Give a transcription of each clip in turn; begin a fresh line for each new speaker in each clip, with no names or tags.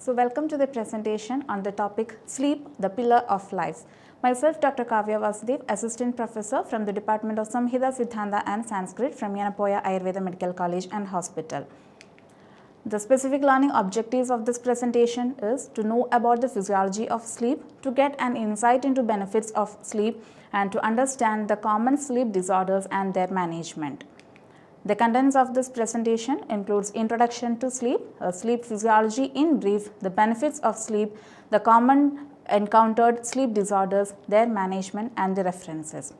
So welcome to the presentation on the topic Sleep, the Pillar of Life. Myself Dr. Kavya Vasudev, Assistant Professor from the Department of Samhita, Siddhanta and Sanskrit from Yenepoya Ayurveda Medical College and Hospital. The specific learning objectives of this presentation is to know about the physiology of sleep, to get an insight into benefits of sleep and to understand the common sleep disorders and their management. The contents of this presentation includes introduction to sleep, sleep physiology in brief, the benefits of sleep, the common encountered sleep disorders, their management and the references.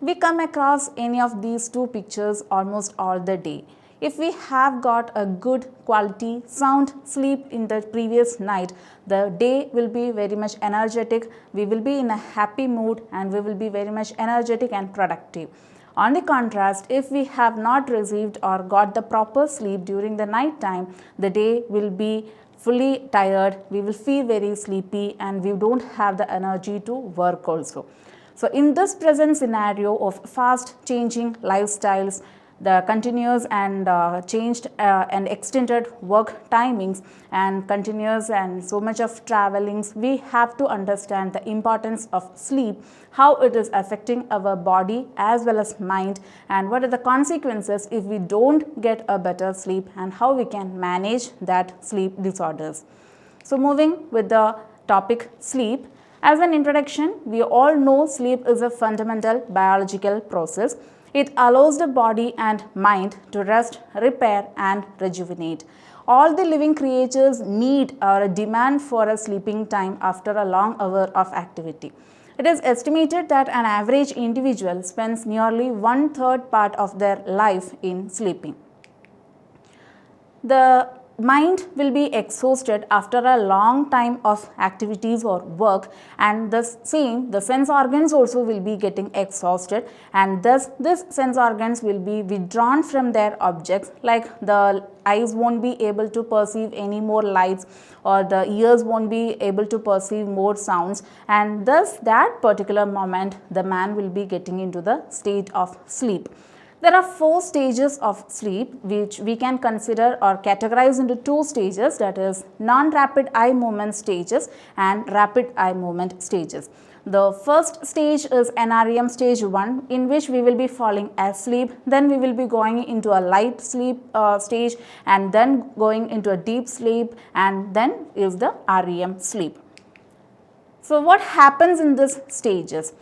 We come across any of these two pictures almost all the day. If we have got a good quality sound sleep in the previous night, the day will be very much energetic, we will be in a happy mood and we will be very much energetic and productive. On the contrast, if we have not received or got the proper sleep during the night time, the day will be fully tired, we will feel very sleepy and we don't have the energy to work also. So in this present scenario of fast changing lifestyles, the continuous and changed and extended work timings and continuous and so much of travelings, we have to understand the importance of sleep, how it is affecting our body as well as mind and what are the consequences if we don't get a better sleep and how we can manage that sleep disorders. So moving with the topic sleep. As an introduction, we all know sleep is a fundamental biological process. It allows the body and mind to rest, repair and rejuvenate. All the living creatures need or demand for a sleeping time after a long hour of activity. It is estimated that an average individual spends nearly 1/3 part of their life in sleeping. The mind will be exhausted after a long time of activities or work and the sense organs also will be getting exhausted and thus this sense organs will be withdrawn from their objects, like the eyes won't be able to perceive any more lights or the ears won't be able to perceive more sounds and thus that particular moment the man will be getting into the state of sleep. There are 4 stages of sleep which we can consider or categorize into 2 stages, that is non-rapid eye movement stages and rapid eye movement stages. The first stage is NREM stage 1 in which we will be falling asleep, then we will be going into a light sleep stage and then going into a deep sleep and then is the REM sleep. So what happens in these stages?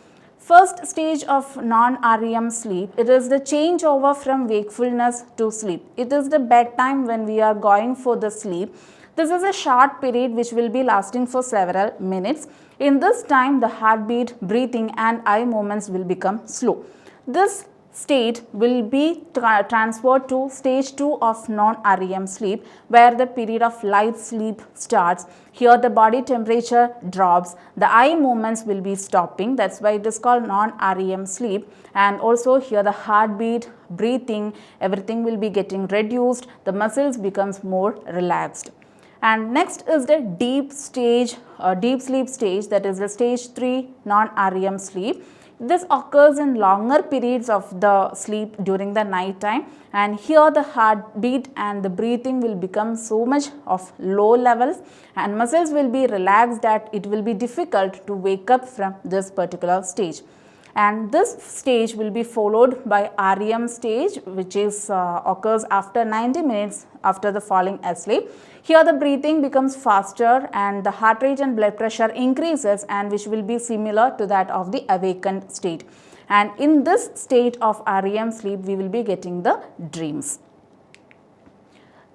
First stage of non-REM sleep, it is the changeover from wakefulness to sleep. It is the bedtime when we are going for the sleep. This is a short period which will be lasting for several minutes. In this time, the heartbeat, breathing and eye movements will become slow. This state will be transferred to stage 2 of non-REM sleep where the period of light sleep starts. Here the body temperature drops, the eye movements will be stopping, that's why it is called non-REM sleep, and also here the heartbeat, breathing, everything will be getting reduced, the muscles becomes more relaxed. And next is the deep sleep stage, that is the stage 3 non-REM sleep. This occurs in longer periods of the sleep during the night time and here the heartbeat and the breathing will become so much of low levels and muscles will be relaxed that it will be difficult to wake up from this particular stage. And this stage will be followed by REM stage which is occurs after 90 minutes after the falling asleep. Here the breathing becomes faster and the heart rate and blood pressure increases and which will be similar to that of the awakened state. And in this state of REM sleep we will be getting the dreams.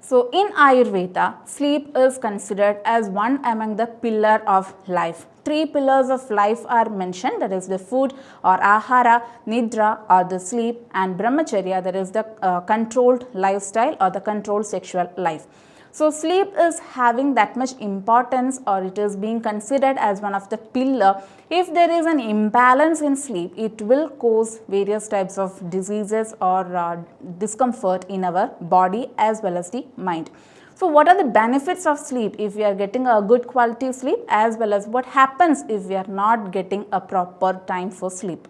So in Ayurveda, sleep is considered as one among the pillar of life. 3 pillars of life are mentioned, that is the food or ahara, nidra or the sleep and brahmacharya, that is the controlled lifestyle or the controlled sexual life. So sleep is having that much importance or it is being considered as one of the pillar. If there is an imbalance in sleep, it will cause various types of diseases or discomfort in our body as well as the mind. So what are the benefits of sleep if we are getting a good quality sleep as well as what happens if we are not getting a proper time for sleep?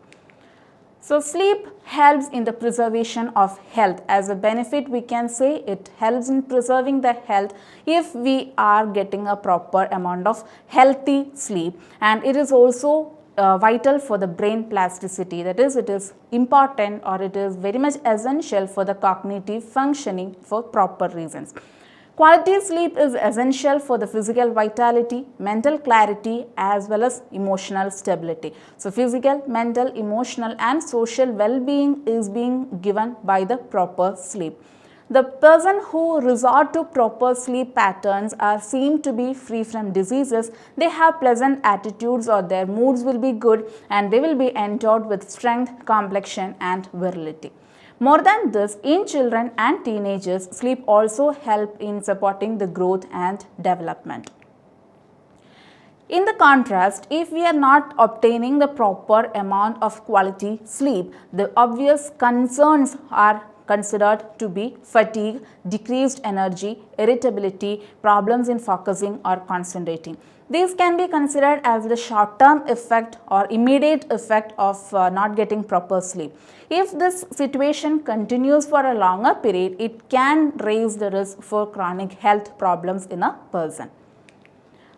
So sleep helps in the preservation of health. As a benefit, we can say it helps in preserving the health if we are getting a proper amount of healthy sleep, and it is also vital for the brain plasticity. That is, it is important, or it is very much essential for the cognitive functioning for proper reasons. Quality sleep is essential for the physical vitality, mental clarity, as well as emotional stability. So physical, mental, emotional and social well-being is being given by the proper sleep. The person who resort to proper sleep patterns are seen to be free from diseases. They have pleasant attitudes, or their moods will be good, and they will be endowed with strength, complexion and virility. More than this, in children and teenagers, sleep also helps in supporting the growth and development. In the contrast, if we are not obtaining the proper amount of quality sleep, the obvious concerns are considered to be fatigue, decreased energy, irritability, problems in focusing or concentrating. These can be considered as the short-term effect or immediate effect of not getting proper sleep. If this situation continues for a longer period, it can raise the risk for chronic health problems in a person.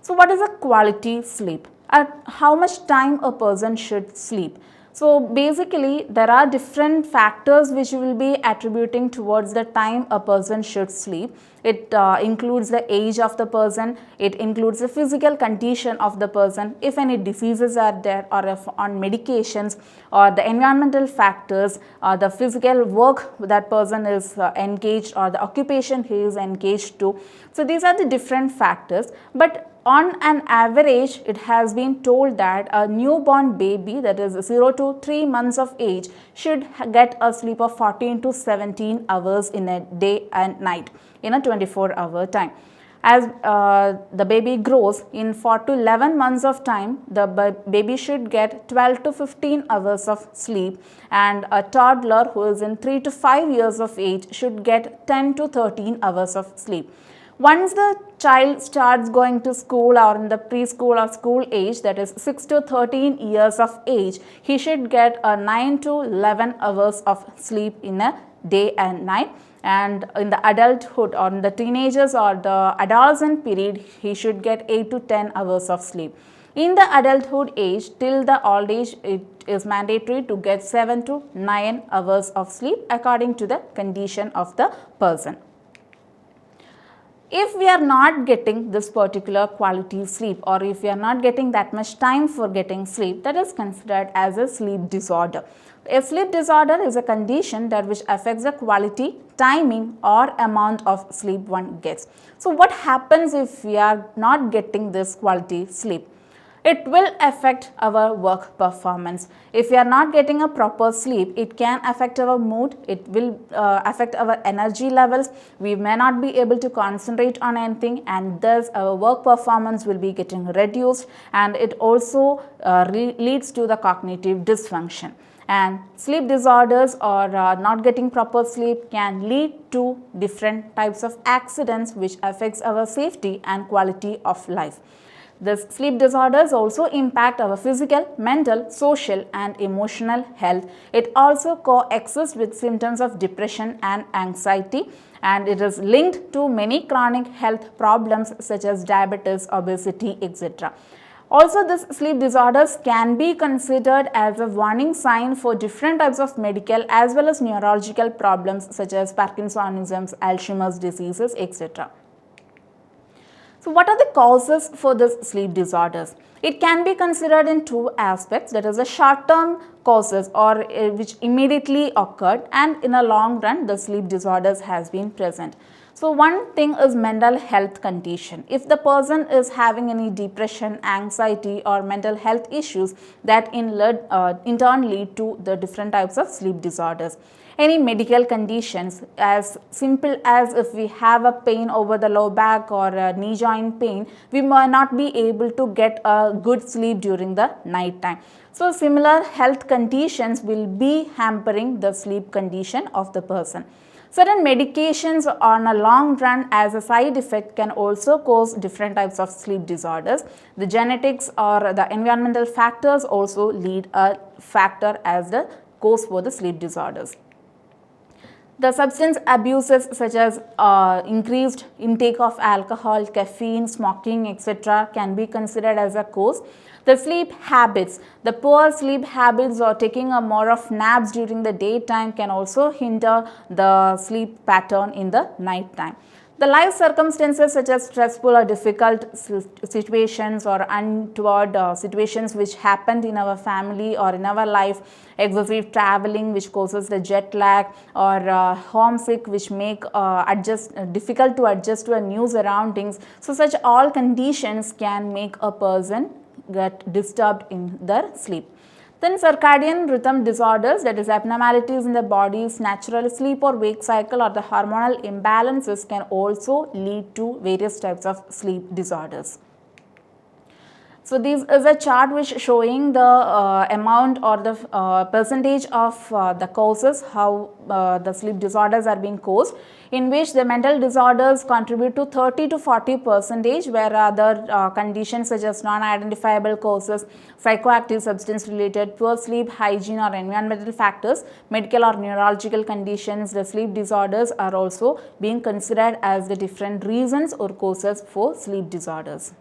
So what is a quality sleep? At how much time a person should sleep? So basically, there are different factors which will be attributing towards the time a person should sleep. It includes the age of the person, it includes the physical condition of the person, if any diseases are there, or if on medications, or the environmental factors, the physical work that person is engaged, or the occupation he is engaged to. So these are the different factors, but on an average, it has been told that a newborn baby, that is 0 to 3 months of age, should get a sleep of 14 to 17 hours in a day and night in a 24-hour time. As the baby grows, in 4 to 11 months of time, the baby should get 12 to 15 hours of sleep, and a toddler who is in 3 to 5 years of age should get 10 to 13 hours of sleep. Once the child starts going to school, or in the preschool or school age, that is 6 to 13 years of age, he should get a 9 to 11 hours of sleep in a day and night. And in the adulthood, or in the teenagers or the adolescent period, he should get 8 to 10 hours of sleep. In the adulthood age till the old age, it is mandatory to get 7 to 9 hours of sleep according to the condition of the person. If we are not getting this particular quality sleep, or if we are not getting that much time for getting sleep, that is considered as a sleep disorder. A sleep disorder is a condition that which affects the quality, timing or amount of sleep one gets. So what happens if we are not getting this quality sleep? It will affect our work performance. If we are not getting a proper sleep, it can affect our mood, it will affect our energy levels, we may not be able to concentrate on anything, and thus our work performance will be getting reduced, and it also leads to the cognitive dysfunction. And sleep disorders, or not getting proper sleep, can lead to different types of accidents which affects our safety and quality of life. These sleep disorders also impact our physical, mental, social and emotional health. It also coexists with symptoms of depression and anxiety, and it is linked to many chronic health problems such as diabetes, obesity, etc. Also, these sleep disorders can be considered as a warning sign for different types of medical as well as neurological problems such as Parkinsonism, Alzheimer's diseases, etc. So what are the causes for these sleep disorders? It can be considered in two aspects, that is the short-term causes, or which immediately occurred, and in a long run the sleep disorders has been present. So one thing is mental health condition. If the person is having any depression, anxiety or mental health issues, that in turn lead to the different types of sleep disorders. Any medical conditions, as simple as if we have a pain over the low back or a knee joint pain, we might not be able to get a good sleep during the night time. So similar health conditions will be hampering the sleep condition of the person. Certain medications on a long run as a side effect can also cause different types of sleep disorders. The genetics or the environmental factors also lead a factor as the cause for the sleep disorders. The substance abuses such as increased intake of alcohol, caffeine, smoking, etc. can be considered as a cause. The sleep habits, the poor sleep habits or taking a more of naps during the daytime can also hinder the sleep pattern in the night time. The life circumstances such as stressful or difficult situations or untoward situations which happened in our family or in our life, excessive traveling which causes the jet lag, or homesick which make difficult to adjust to a new surroundings. So such all conditions can make a person get disturbed in their sleep. Then circadian rhythm disorders, that is abnormalities in the body's natural sleep or wake cycle or the hormonal imbalances, can also lead to various types of sleep disorders. So this is a chart which showing the amount or the percentage of the causes, how the sleep disorders are being caused, in which the mental disorders contribute to 30 to 40%, where other conditions such as non-identifiable causes, psychoactive substance related, poor sleep hygiene or environmental factors, medical or neurological conditions, the sleep disorders are also being considered as the different reasons or causes for sleep disorders.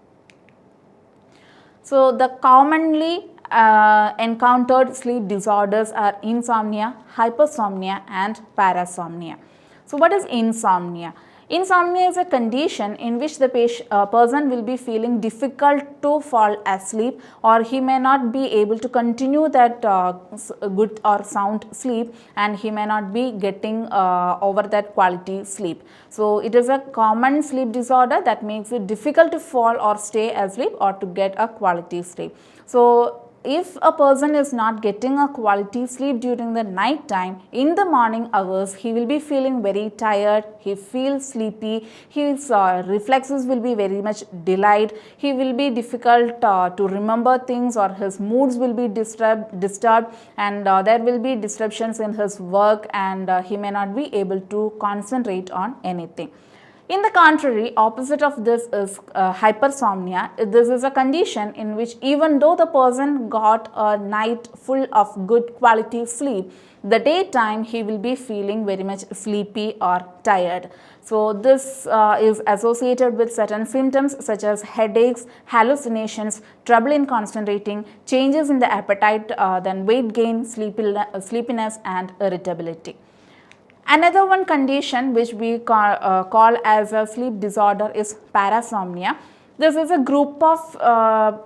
So the commonly encountered sleep disorders are insomnia, hypersomnia and parasomnia. So what is insomnia? Insomnia is a condition in which the person will be feeling difficult to fall asleep, or he may not be able to continue that good or sound sleep, and he may not be getting over that quality sleep. So it is a common sleep disorder that makes it difficult to fall or stay asleep or to get a quality sleep. So if a person is not getting a quality sleep during the night time, in the morning hours he will be feeling very tired, he feels sleepy, his reflexes will be very much delayed, he will be difficult to remember things, or his moods will be disturbed, and there will be disruptions in his work, and he may not be able to concentrate on anything. In the contrary, opposite of this is hypersomnia. This is a condition in which even though the person got a night full of good quality sleep, the daytime he will be feeling very much sleepy or tired. So this is associated with certain symptoms such as headaches, hallucinations, trouble in concentrating, changes in the appetite, then weight gain, sleepiness and irritability. Another one condition which we call as a sleep disorder is parasomnia. This is a group of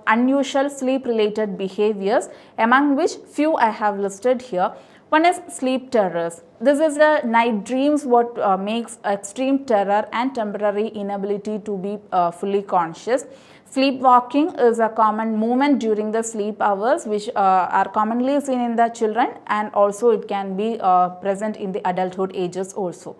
unusual sleep related behaviors, among which few I have listed here. One is sleep terrors. This is the night dreams what makes extreme terror and temporary inability to be fully conscious. Sleepwalking is a common movement during the sleep hours which are commonly seen in the children, and also it can be present in the adulthood ages also.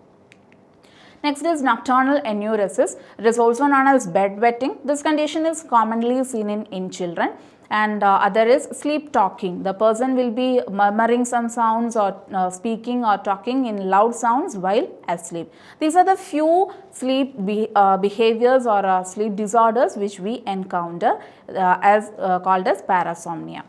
Next is nocturnal enuresis. It is also known as bedwetting. This condition is commonly seen in children. And other is sleep talking. The person will be murmuring some sounds or speaking or talking in loud sounds while asleep. These are the few sleep behaviors or sleep disorders which we encounter called as parasomnia.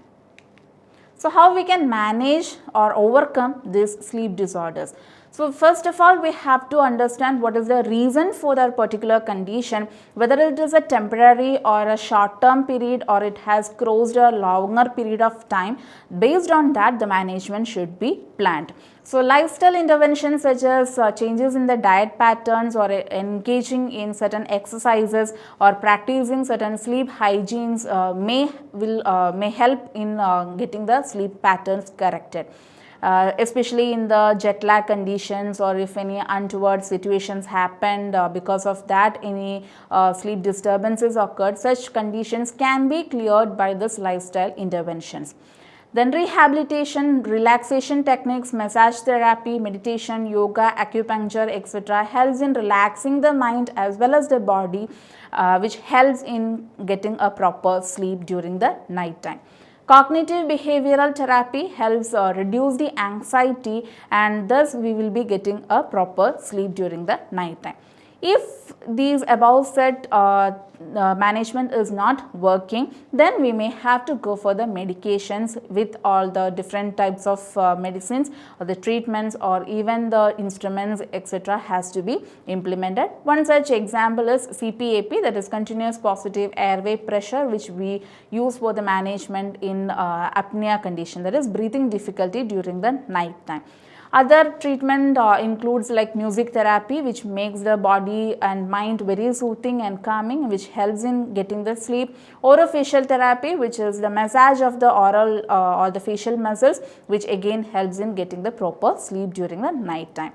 So how we can manage or overcome these sleep disorders? So first of all, we have to understand what is the reason for that particular condition, whether it is a temporary or a short-term period, or it has crossed a longer period of time. Based on that, the management should be planned. So lifestyle interventions such as changes in the diet patterns, or engaging in certain exercises, or practicing certain sleep hygienes may help in getting the sleep patterns corrected. Especially in the jet lag conditions, or if any untoward situations happened, because of that any sleep disturbances occurred, such conditions can be cleared by this lifestyle interventions. Then rehabilitation, relaxation techniques, massage therapy, meditation, yoga, acupuncture, etc. helps in relaxing the mind as well as the body, which helps in getting a proper sleep during the night time. Cognitive behavioral therapy helps reduce the anxiety, and thus we will be getting a proper sleep during the night time. If these above said management is not working, then we may have to go for the medications with all the different types of medicines or the treatments or even the instruments etc. has to be implemented. One such example is CPAP, that is continuous positive airway pressure, which we use for the management in apnea condition, that is breathing difficulty during the night time. Other treatment includes like music therapy, which makes the body and mind very soothing and calming, which helps in getting the sleep. Orofacial therapy, which is the massage of the oral or the facial muscles, which again helps in getting the proper sleep during the night time.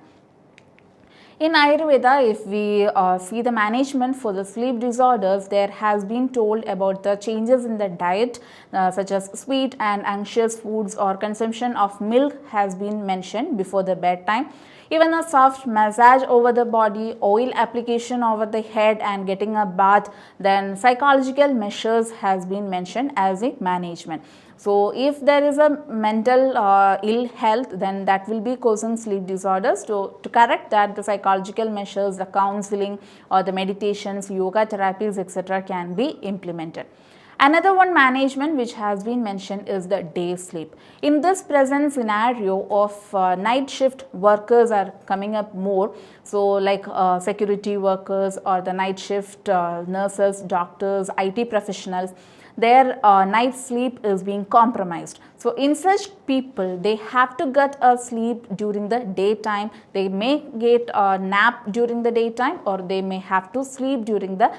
In Ayurveda, if we see the management for the sleep disorders, there has been told about the changes in the diet such as sweet and anxious foods or consumption of milk has been mentioned before the bedtime. Even a soft massage over the body, oil application over the head and getting a bath, then psychological measures has been mentioned as a management. So, if there is a mental ill health, then that will be causing sleep disorders. To correct that, the psychological measures, the counseling or the meditations, yoga therapies etc. can be implemented. Another one management which has been mentioned is the day sleep. In this present scenario of night shift workers are coming up more, so like security workers or the night shift nurses, doctors, IT professionals, their night sleep is being compromised. So, in such people, they have to get a sleep during the daytime. They may get a nap during the daytime or they may have to sleep during the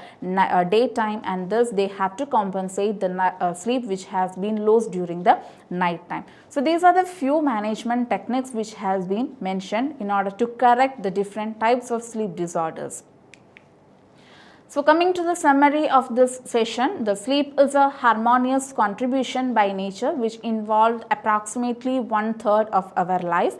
daytime, and thus they have to compensate the sleep which has been lost during the night time. So, these are the few management techniques which has been mentioned in order to correct the different types of sleep disorders. So, coming to the summary of this session, the sleep is a harmonious contribution by nature which involved approximately 1/3 of our life.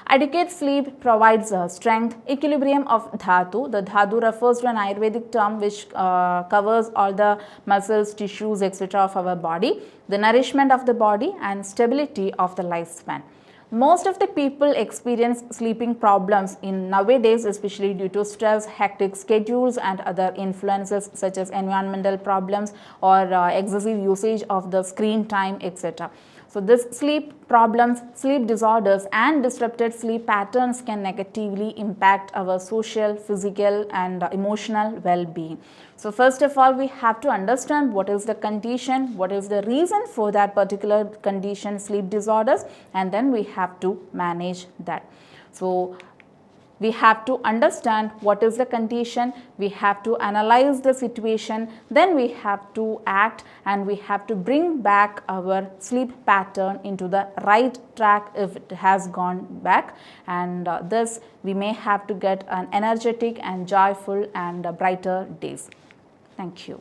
Adequate sleep provides strength, equilibrium of dhatu. The dhatu refers to an Ayurvedic term which covers all the muscles, tissues etc. of our body, the nourishment of the body and stability of the lifespan. Most of the people experience sleeping problems in nowadays, especially due to stress, hectic schedules and other influences such as environmental problems or excessive usage of the screen time etc. So, this sleep problems, sleep disorders and disrupted sleep patterns can negatively impact our social, physical and emotional well-being. So, first of all, we have to understand what is the condition, what is the reason for that particular condition, sleep disorders, and then we have to manage that. So, we have to understand what is the condition, we have to analyze the situation, then we have to act and we have to bring back our sleep pattern into the right track if it has gone back, and thus we may have to get an energetic and joyful and brighter days. Thank you.